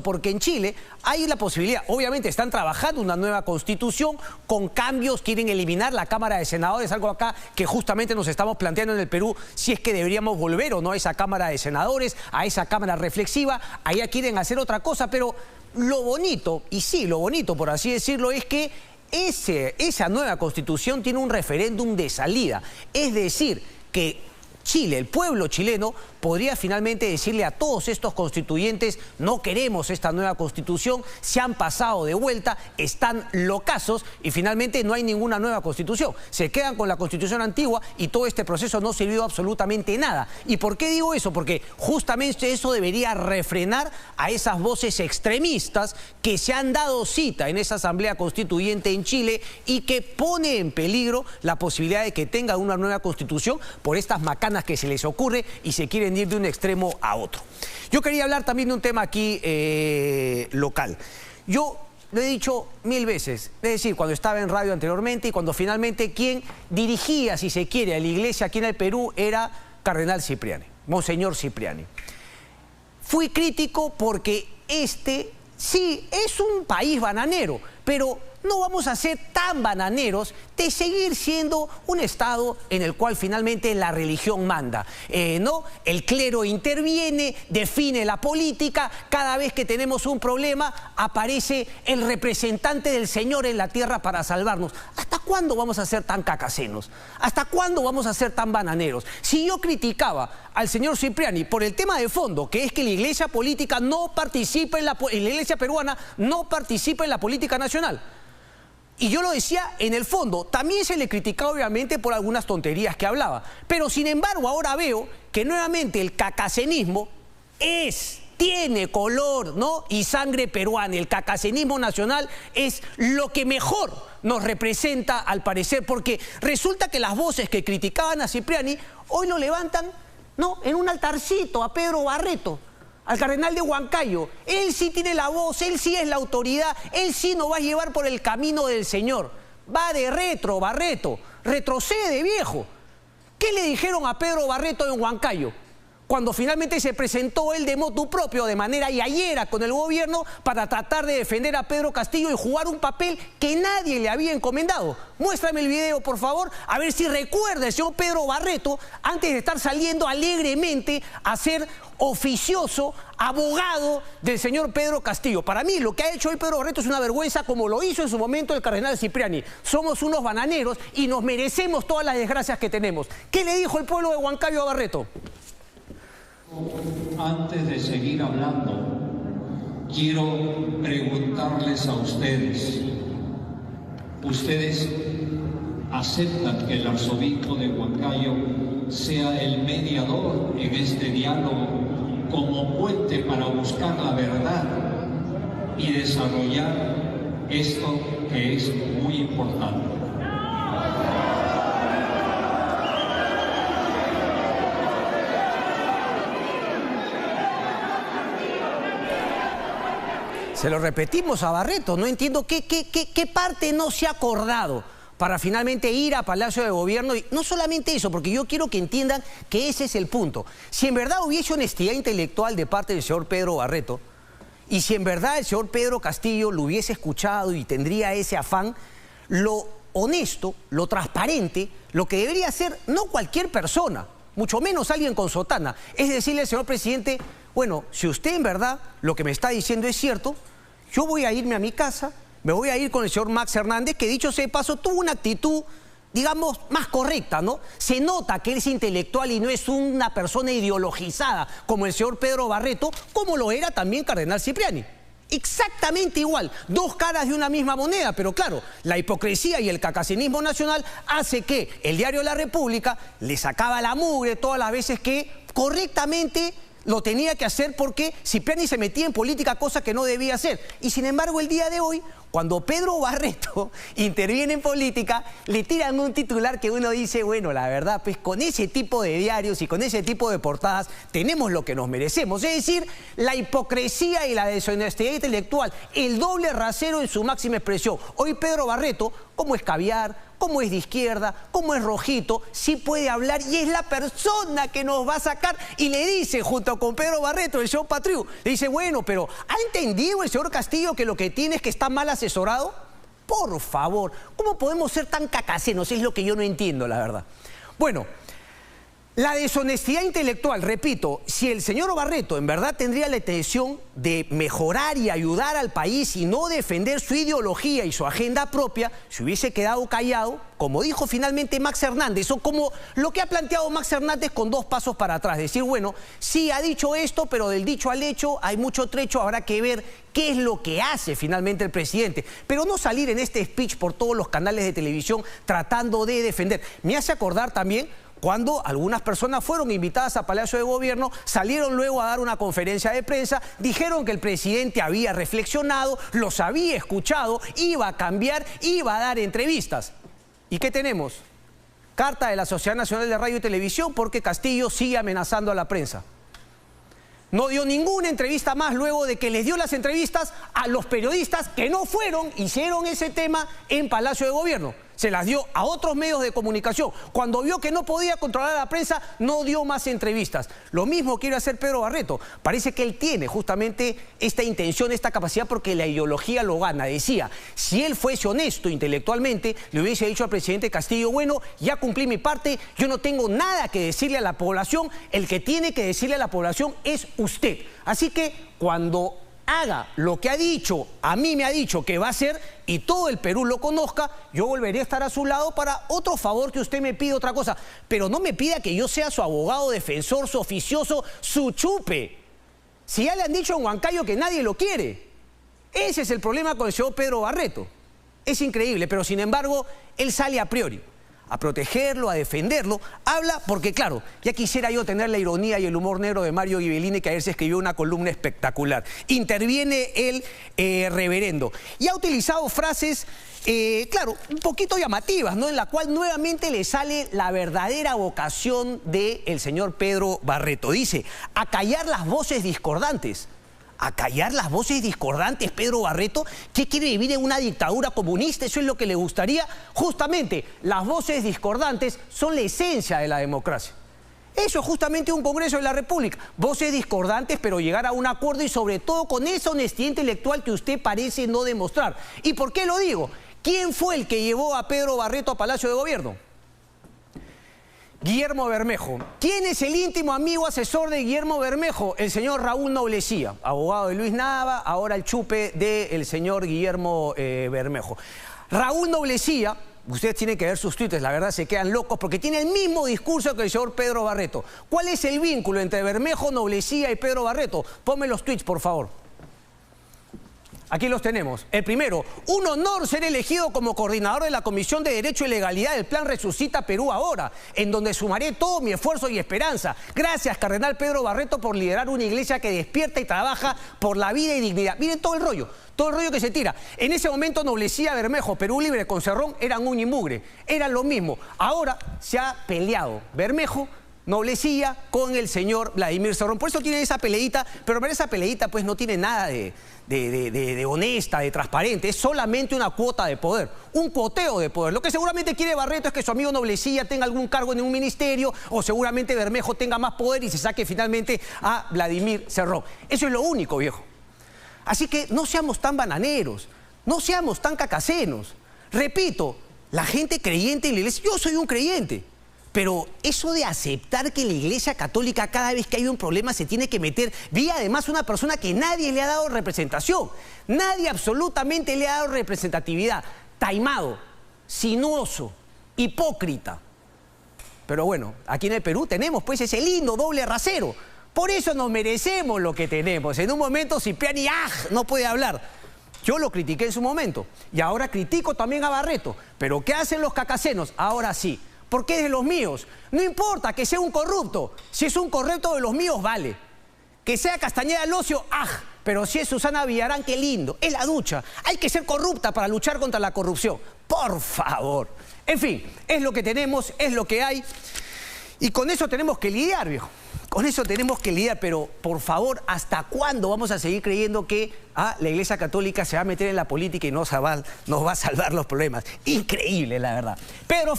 porque en Chile hay la posibilidad, obviamente están trabajando una nueva constitución con cambios, quieren eliminar la Cámara de Senadores, algo acá que justamente nos estamos planteando en el Perú, si es que deberíamos volver o no a esa Cámara de Senadores, a esa Cámara reflexiva. Allá quieren hacer otra cosa, pero lo bonito, y sí, lo bonito por así decirlo, es que esa nueva constitución tiene un referéndum de salida, es decir, que Chile, el pueblo chileno, podría finalmente decirle a todos estos constituyentes: no queremos esta nueva constitución, se han pasado de vuelta, están locazos y finalmente no hay ninguna nueva constitución. Se quedan con la constitución antigua y todo este proceso no sirvió absolutamente nada. ¿Y por qué digo eso? Porque justamente eso debería refrenar a esas voces extremistas que se han dado cita en esa asamblea constituyente en Chile y que pone en peligro la posibilidad de que tenga una nueva constitución por estas macanas que se les ocurre y se quieren ir de un extremo a otro. Yo quería hablar también de un tema aquí local. Yo lo he dicho 1000 veces, es decir, cuando estaba en radio anteriormente y cuando finalmente quien dirigía, si se quiere, a la iglesia aquí en el Perú era Cardenal Cipriani, Monseñor Cipriani. Fui crítico porque sí, es un país bananero, pero no vamos a ser tan bananeros de seguir siendo un Estado en el cual finalmente la religión manda. ¿No? El clero interviene, define la política, cada vez que tenemos un problema aparece el representante del Señor en la tierra para salvarnos. ¿Hasta cuándo vamos a ser tan cacasenos? ¿Hasta cuándo vamos a ser tan bananeros? Si yo criticaba al señor Cipriani por el tema de fondo, que es que la iglesia política no participa la iglesia peruana no participa en la política nacional. Y yo lo decía en el fondo, también se le criticaba obviamente por algunas tonterías que hablaba. Pero sin embargo ahora veo que nuevamente el cacacenismo tiene color, ¿no? y sangre peruana. El cacacenismo nacional es lo que mejor nos representa al parecer, porque resulta que las voces que criticaban a Cipriani hoy lo levantan, ¿no? en un altarcito a Pedro Barreto, al cardenal de Huancayo. Él sí tiene la voz, él sí es la autoridad, él sí nos va a llevar por el camino del Señor. Va de retro, Barreto, retrocede, viejo. ¿Qué le dijeron a Pedro Barreto en Huancayo? Cuando finalmente se presentó él de motu propio, de manera yayera con el gobierno, para tratar de defender a Pedro Castillo y jugar un papel que nadie le había encomendado. Muéstrame el video, por favor, a ver si recuerda el señor Pedro Barreto, antes de estar saliendo alegremente a ser oficioso, abogado del señor Pedro Castillo. Para mí, lo que ha hecho hoy Pedro Barreto es una vergüenza, como lo hizo en su momento el cardenal Cipriani. Somos unos bananeros y nos merecemos todas las desgracias que tenemos. ¿Qué le dijo el pueblo de Huancayo a Barreto? Antes de seguir hablando, quiero preguntarles a ustedes. ¿Ustedes aceptan que el arzobispo de Huancayo sea el mediador en este diálogo como puente para buscar la verdad y desarrollar esto que es muy importante? Se lo repetimos a Barreto, no entiendo qué parte no se ha acordado para finalmente ir a Palacio de Gobierno. Y no solamente eso, porque yo quiero que entiendan que ese es el punto. Si en verdad hubiese honestidad intelectual de parte del señor Pedro Barreto, y si en verdad el señor Pedro Castillo lo hubiese escuchado y tendría ese afán, lo honesto, lo transparente, lo que debería hacer no cualquier persona, mucho menos alguien con sotana, es decirle al señor presidente: bueno, si usted en verdad lo que me está diciendo es cierto, yo voy a irme a mi casa, me voy a ir con el señor Max Hernández, que dicho sea de paso tuvo una actitud, digamos, más correcta, ¿no? Se nota que él es intelectual y no es una persona ideologizada como el señor Pedro Barreto, como lo era también Cardenal Cipriani. Exactamente igual, dos caras de una misma moneda, pero claro, la hipocresía y el cacacenismo nacional hace que el diario La República le sacaba la mugre todas las veces que correctamente lo tenía que hacer, porque Cipriani se metía en política, cosa que no debía hacer. Y sin embargo, el día de hoy, cuando Pedro Barreto interviene en política, le tiran un titular que uno dice: bueno, la verdad, pues con ese tipo de diarios y con ese tipo de portadas tenemos lo que nos merecemos. Es decir, la hipocresía y la deshonestidad intelectual, el doble rasero en su máxima expresión. Hoy Pedro Barreto, como escabiar, como es de izquierda, como es rojito, sí puede hablar y es la persona que nos va a sacar. Y le dice, junto con Pedro Barreto, el señor Patriu, le dice, bueno, pero ¿ha entendido el señor Castillo que lo que tiene es que está mal asesorado? Por favor, ¿cómo podemos ser tan cacasenos? Es lo que yo no entiendo, la verdad. Bueno, la deshonestidad intelectual, repito, si el señor Barreto en verdad tendría la intención de mejorar y ayudar al país y no defender su ideología y su agenda propia, se hubiese quedado callado, como dijo finalmente Max Hernández, o como lo que ha planteado Max Hernández con 2 pasos para atrás. Decir, bueno, sí ha dicho esto, pero del dicho al hecho hay mucho trecho, habrá que ver qué es lo que hace finalmente el presidente. Pero no salir en este speech por todos los canales de televisión tratando de defender. Me hace acordar también cuando algunas personas fueron invitadas a Palacio de Gobierno, salieron luego a dar una conferencia de prensa, dijeron que el presidente había reflexionado, los había escuchado, iba a cambiar, iba a dar entrevistas. ¿Y qué tenemos? Carta de la Sociedad Nacional de Radio y Televisión porque Castillo sigue amenazando a la prensa. No dio ninguna entrevista más luego de que les dio las entrevistas a los periodistas que no fueron, hicieron ese tema en Palacio de Gobierno. Se las dio a otros medios de comunicación. Cuando vio que no podía controlar a la prensa, no dio más entrevistas. Lo mismo quiere hacer Pedro Barreto. Parece que él tiene justamente esta intención, esta capacidad, porque la ideología lo gana. Decía, si él fuese honesto intelectualmente, le hubiese dicho al presidente Castillo, bueno, ya cumplí mi parte, yo no tengo nada que decirle a la población, el que tiene que decirle a la población es usted. Así que cuando haga lo que ha dicho, a mí me ha dicho que va a hacer y todo el Perú lo conozca, yo volveré a estar a su lado para otro favor que usted me pide, otra cosa. Pero no me pida que yo sea su abogado, defensor, su oficioso, su chupe. Si ya le han dicho en Huancayo que nadie lo quiere. Ese es el problema con el señor Pedro Barreto. Es increíble, pero sin embargo, él sale a priori a protegerlo, a defenderlo, habla porque, claro, ya quisiera yo tener la ironía y el humor negro de Mario Ghibellini, que ayer se escribió una columna espectacular. Interviene el reverendo y ha utilizado frases, claro, un poquito llamativas, ¿no? En la cual nuevamente le sale la verdadera vocación del señor Pedro Barreto. Dice, acallar las voces discordantes. ¿Acallar las voces discordantes, Pedro Barreto? ¿Qué quiere vivir en una dictadura comunista? ¿Eso es lo que le gustaría? Justamente, las voces discordantes son la esencia de la democracia. Eso es justamente un Congreso de la República. Voces discordantes, pero llegar a un acuerdo y sobre todo con esa honestidad intelectual que usted parece no demostrar. ¿Y por qué lo digo? ¿Quién fue el que llevó a Pedro Barreto a Palacio de Gobierno? Guillermo Bermejo. ¿Quién es el íntimo amigo asesor de Guillermo Bermejo? El señor Raúl Noblecía, abogado de Luis Nava, ahora el chupe del señor Guillermo Bermejo. Raúl Noblecía, ustedes tienen que ver sus tweets, la verdad se quedan locos porque tiene el mismo discurso que el señor Pedro Barreto. ¿Cuál es el vínculo entre Bermejo, Noblecía y Pedro Barreto? Ponme los tweets, por favor. Aquí los tenemos. El primero, un honor ser elegido como coordinador de la Comisión de Derecho y Legalidad del Plan Resucita Perú Ahora, en donde sumaré todo mi esfuerzo y esperanza. Gracias, cardenal Pedro Barreto, por liderar una iglesia que despierta y trabaja por la vida y dignidad. Miren todo el rollo que se tira. En ese momento Noblecía, Bermejo, Perú Libre con Cerrón eran un y mugre, eran lo mismo. Ahora se ha peleado Bermejo, Noblecía con el señor Vladimir Cerrón. Por eso tiene esa peleita, pero esa peleita pues no tiene nada de honesta, de transparente. Es solamente una cuota de poder, un cuoteo de poder. Lo que seguramente quiere Barreto es que su amigo Noblecía tenga algún cargo en un ministerio o seguramente Bermejo tenga más poder y se saque finalmente a Vladimir Cerrón. Eso es lo único, viejo. Así que no seamos tan bananeros, no seamos tan cacasenos. Repito, la gente creyente en la iglesia, yo soy un creyente. Pero eso de aceptar que la Iglesia Católica cada vez que hay un problema se tiene que meter, vi además una persona que nadie le ha dado representación, nadie absolutamente le ha dado representatividad, taimado, sinuoso, hipócrita. Pero bueno, aquí en el Perú tenemos pues ese lindo doble rasero, por eso nos merecemos lo que tenemos. En un momento Cipriani no puede hablar. Yo lo critiqué en su momento y ahora critico también a Barreto, pero ¿qué hacen los cacasenos? Ahora sí. Porque es de los míos. No importa que sea un corrupto. Si es un corrupto de los míos, vale. Que sea Castañeda Locio, pero si es Susana Villarán, qué lindo. Es la ducha. Hay que ser corrupta para luchar contra la corrupción. Por favor. En fin, es lo que tenemos, es lo que hay. Y con eso tenemos que lidiar, viejo. Con eso tenemos que lidiar, pero por favor, ¿hasta cuándo vamos a seguir creyendo que la Iglesia Católica se va a meter en la política y nos va a salvar los problemas? Increíble, la verdad. Pedro